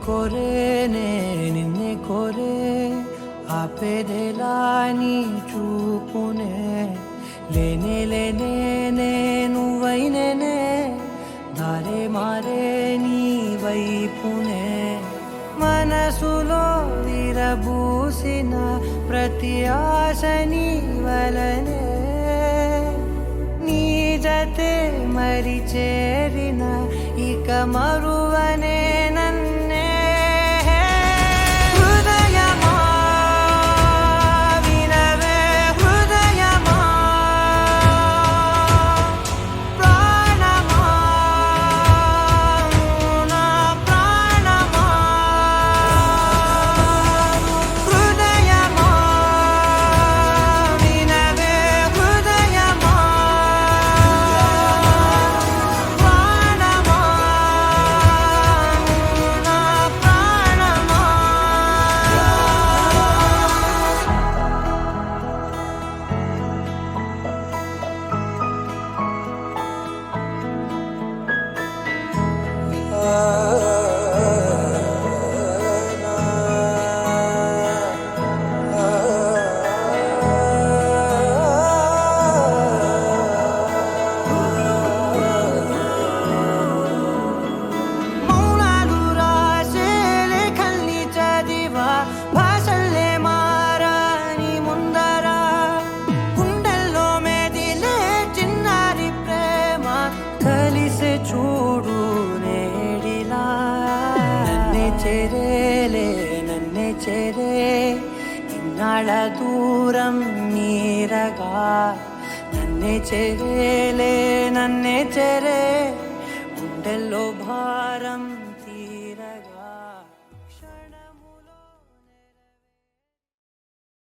కోరేనే నిన్నే కోరే ఆపేదెలా నీ చూపునే లేనే లేనే నువ్వైనేనే దారే మారే నీ వైపునే మనసులో విరబూసిన ప్రతి ఆశ నీ వలనే నీ జతే మరి చేరిన ఇక మరువనే నన్నే హృదయమా వినవే హృదయమా ప్రాణమా నా ప్రాణమా హృదయమా వినవే హృదయమా ప్రాణమా నా ప్రాణమా మౌనాలు రాసే లేఖల్ని చదివా భాషల్లే మారాని ముందరా గుండెల్లో మెదిలే చిన్నారి ప్రేమ కలిసే చూడు నేడిలా నన్నే చేరేలే నన్నే చేరే ఇన్నాళ్ళ దూరం నీరగా నన్నే చేరేలే నన్నే చేరే గుండెల్లో భారం